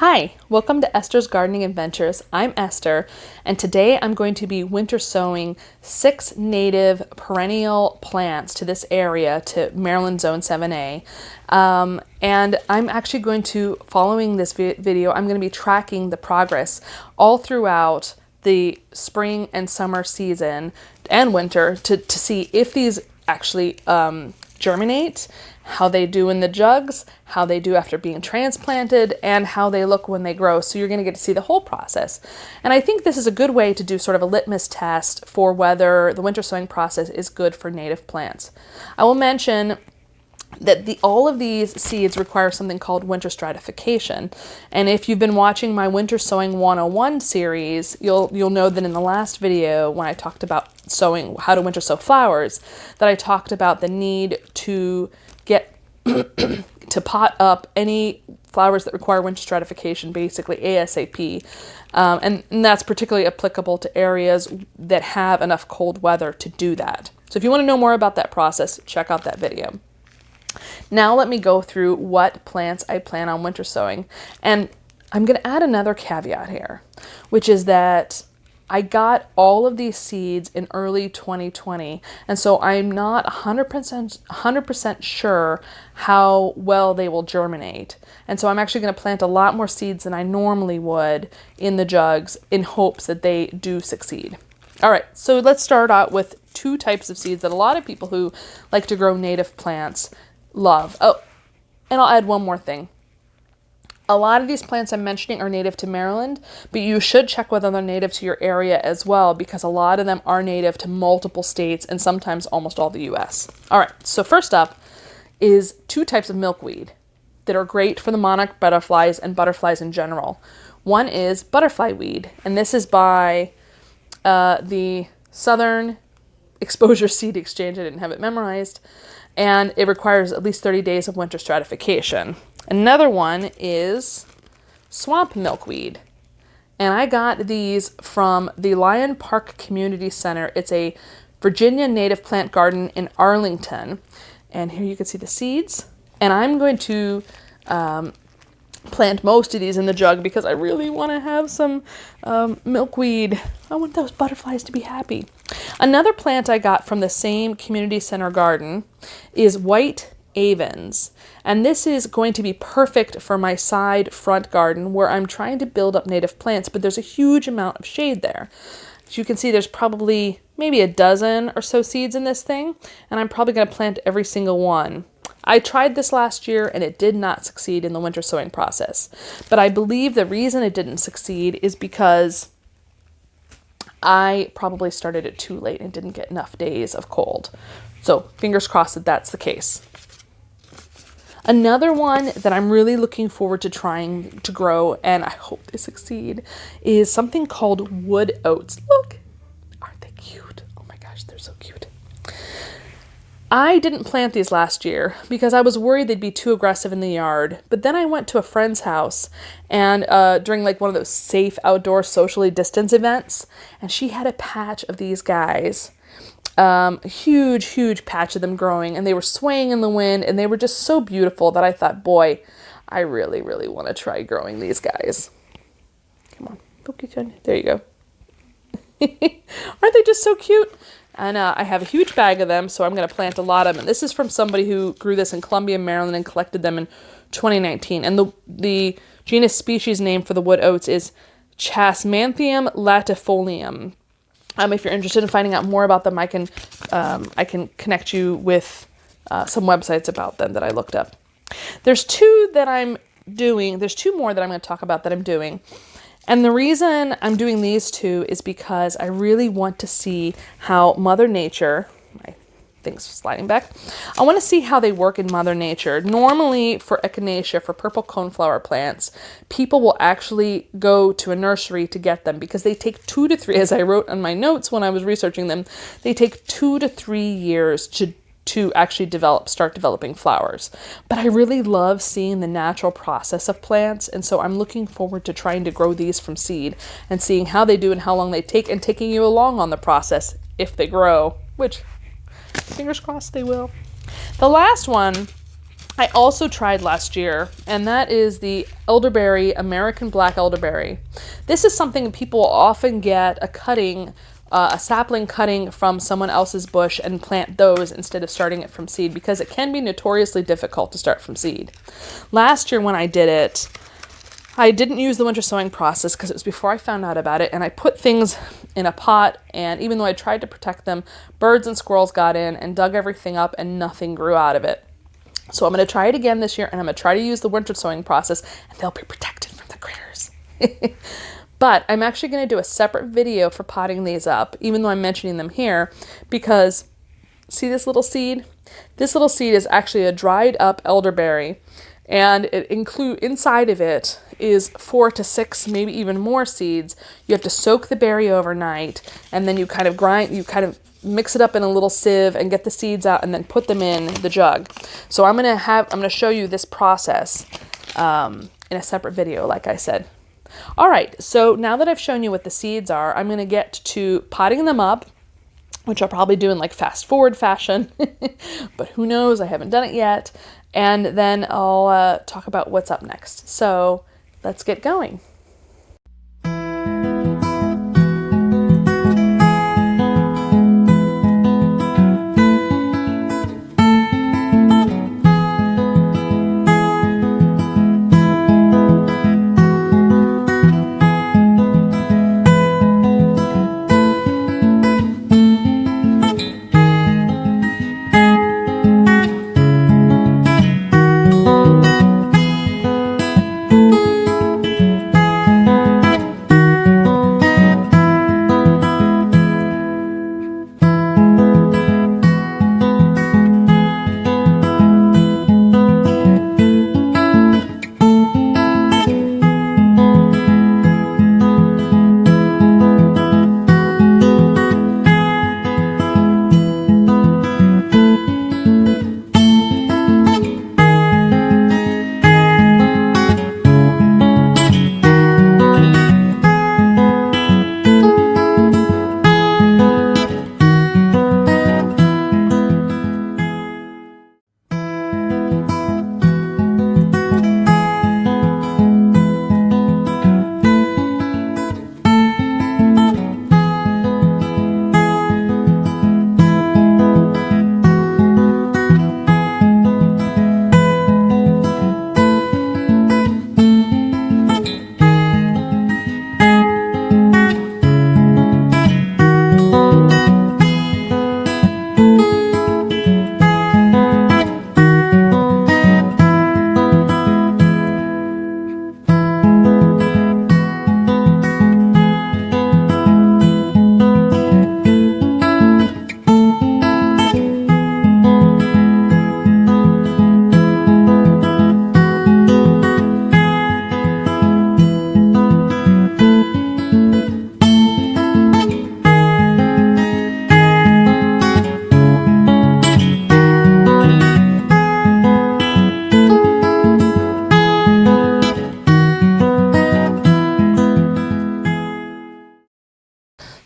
Hi, welcome to Esther's Gardening Adventures. I'm Esther, and today I'm going to be winter sowing 6 native perennial plants to this area, to Maryland Zone 7A. And I'm actually going to, following this video, I'm going to be tracking the progress all throughout the spring and summer season and winter to see if these actually germinate, how they do in the jugs, how they do after being transplanted, and how they look when they grow. So you're going to get to see the whole process. And I think this is a good way to do sort of a litmus test for whether the winter sowing process is good for native plants. I will mention that all of these seeds require something called winter stratification. And if you've been watching my Winter Sowing 101 series, you'll know that in the last video when I talked about sowing, how to winter sow flowers, that I talked about the need to get to pot up any flowers that require winter stratification, basically ASAP. And that's particularly applicable to areas that have enough cold weather to do that. So if you want to know more about that process, check out that video. Now let me go through what plants I plan on winter sowing. And I'm going to add another caveat here, which is that I got all of these seeds in early 2020, and so I'm not 100% sure how well they will germinate. And so I'm actually going to plant a lot more seeds than I normally would in the jugs in hopes that they do succeed. All right, so let's start out with 2 types of seeds that a lot of people who like to grow native plants love. Oh, and I'll add one more thing. A lot of these plants I'm mentioning are native to Maryland, but you should check whether they're native to your area as well, because a lot of them are native to multiple states and sometimes almost all the US. All right, so first up is 2 types of milkweed that are great for the monarch butterflies and butterflies in general. One is butterfly weed, and this is by the Southern Exposure Seed Exchange. I didn't have it memorized. And it requires at least 30 days of winter stratification. Another one is swamp milkweed. And I got these from the Lyon Park Community Center. It's a Virginia native plant garden in Arlington. And here you can see the seeds. And I'm going to plant most of these in the jug because I really want to have some milkweed. I want those butterflies to be happy. Another plant I got from the same community center garden is white avens. And this is going to be perfect for my side front garden where I'm trying to build up native plants, but there's a huge amount of shade there. As you can see, there's probably maybe a dozen or so seeds in this thing, and I'm probably going to plant every single one. I tried this last year and it did not succeed in the winter sowing process. But I believe the reason it didn't succeed is because I probably started it too late and didn't get enough days of cold. So fingers crossed that that's the case. Another one that I'm really looking forward to trying to grow, and I hope they succeed, is something called wood oats. Look, aren't they cute? Oh my gosh, they're so cute. I didn't plant these last year because I was worried they'd be too aggressive in the yard. But then I went to a friend's house and during like one of those safe outdoor socially distanced events, and she had a patch of these guys. A huge patch of them growing, and they were swaying in the wind, and they were just so beautiful that I thought, boy, I really want to try growing these guys. Come on, focus on. There you go. Aren't they just so cute? And I have a huge bag of them, so I'm going to plant a lot of them. And this is from somebody who grew this in Columbia, Maryland, and collected them in 2019. And the genus species name for the wood oats is Chasmanthium latifolium. If you're interested in finding out more about them, I can connect you with some websites about them that I looked up. There's 2 that I'm doing. There's 2 more that I'm going to talk about that I'm doing. And the reason I'm doing these 2 is because I really want to see how Mother Nature, my thing's sliding back, I want to see how they work in Mother Nature. Normally for echinacea, for purple coneflower plants, people will actually go to a nursery to get them because they take 2 to 3, as I wrote on my notes when I was researching them, they take 2 to 3 years to actually start developing flowers. But I really love seeing the natural process of plants, and so I'm looking forward to trying to grow these from seed and seeing how they do and how long they take, and taking you along on the process if they grow, which fingers crossed they will. The last one I also tried last year, and that is the elderberry, American black elderberry. This is something people often get a sapling cutting from someone else's bush and plant those instead of starting it from seed, because it can be notoriously difficult to start from seed. Last year when I did it, I didn't use the winter sowing process because it was before I found out about it, and I put things in a pot, and even though I tried to protect them, birds and squirrels got in and dug everything up and nothing grew out of it. So I'm going to try it again this year, and I'm going to try to use the winter sowing process, and they'll be protected from the critters. But I'm actually going to do a separate video for potting these up, even though I'm mentioning them here, because see this little seed? This little seed is actually a dried up elderberry, and inside of it is 4 to 6, maybe even more seeds. You have to soak the berry overnight, and then you kind of mix it up in a little sieve and get the seeds out and then put them in the jug. So I'm going to show you this process in a separate video, like I said. All right, so now that I've shown you what the seeds are, I'm going to get to potting them up, which I'll probably do in like fast forward fashion, but who knows, I haven't done it yet. And then I'll talk about what's up next. So let's get going.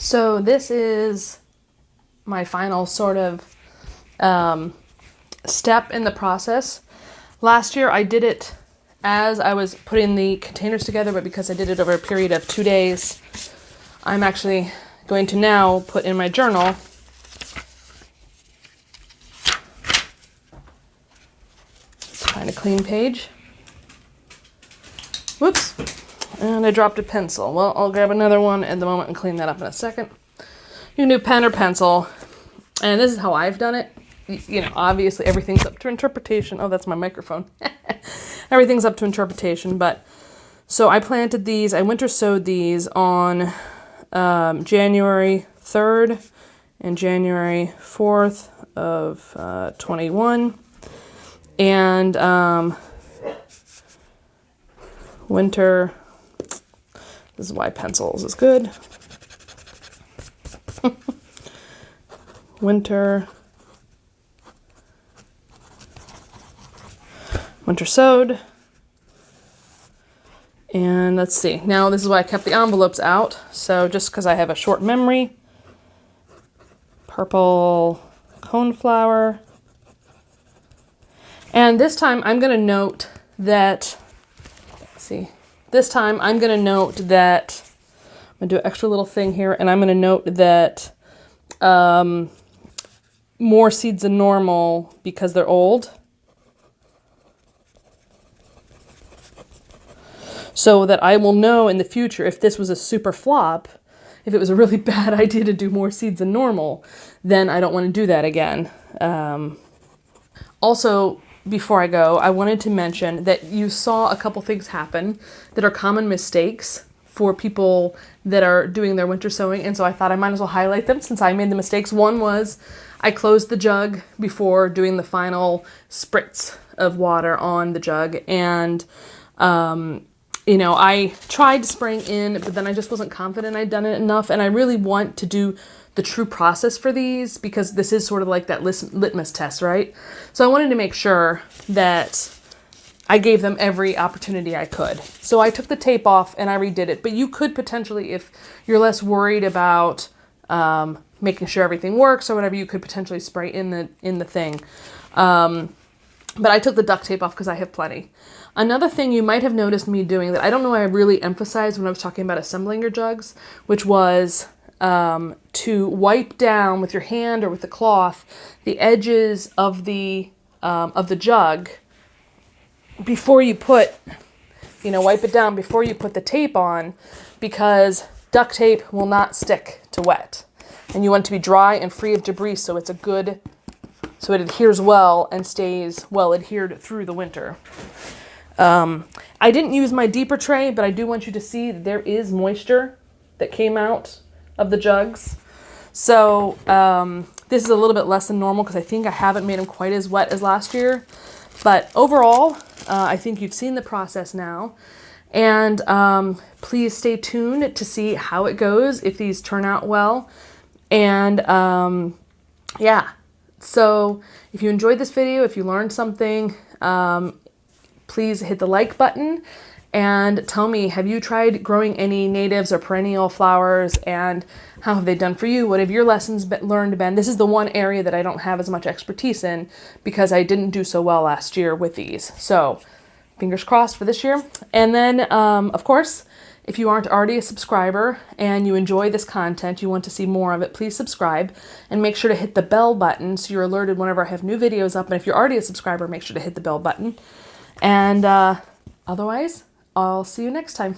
So this is my final sort of step in the process. Last year I did it as I was putting the containers together, but because I did it over a period of 2 days, I'm actually going to now put in my journal find a clean page. Whoops. And I dropped a pencil. Well, I'll grab another one at the moment and clean that up in a second. You can do pen or pencil. And this is how I've done it. You know, obviously everything's up to interpretation. Oh, that's my microphone. Everything's up to interpretation. But so I planted these. I winter sowed these on January 3rd and January 4th of 21. And winter... This is why pencils is good. Winter sowed. And let's see. Now this is why I kept the envelopes out. So just because I have a short memory. Purple coneflower. And this time I'm going to note that, this time I'm going to note that, I'm going to do an extra little thing here, and I'm going to note that more seeds than normal because they're old. So that I will know in the future if this was a super flop, if it was a really bad idea to do more seeds than normal, then I don't want to do that again. Also, before I go, I wanted to mention that you saw a couple things happen that are common mistakes for people that are doing their winter sowing, and so I thought I might as well highlight them since I made the mistakes. One was I closed the jug before doing the final spritz of water on the jug, and I tried spraying in, but then I just wasn't confident I'd done it enough, and I really want to do the true process for these because this is sort of like that litmus test, right? So I wanted to make sure that I gave them every opportunity I could. So I took the tape off and I redid it, but you could potentially, if you're less worried about making sure everything works or whatever, you could potentially spray in the thing. But I took the duct tape off because I have plenty. Another thing you might have noticed me doing that I don't know I really emphasized when I was talking about assembling your jugs, which was to wipe down with your hand or with the cloth the edges of the jug before you put, wipe it down before you put the tape on, because duct tape will not stick to wet. And you want it to be dry and free of debris so it adheres well and stays well adhered through the winter. I didn't use my deeper tray, but I do want you to see that there is moisture that came out of the jugs. So this is a little bit less than normal because I think I haven't made them quite as wet as last year. But overall, I think you've seen the process now. And please stay tuned to see how it goes, if these turn out well. And yeah, so if you enjoyed this video, if you learned something, please hit the like button and tell me, have you tried growing any natives or perennial flowers, and how have they done for you? What have your lessons learned been? This is the one area that I don't have as much expertise in because I didn't do so well last year with these. So fingers crossed for this year. And then, of course, if you aren't already a subscriber and you enjoy this content, you want to see more of it, please subscribe and make sure to hit the bell button so you're alerted whenever I have new videos up. And if you're already a subscriber, make sure to hit the bell button. And otherwise, I'll see you next time.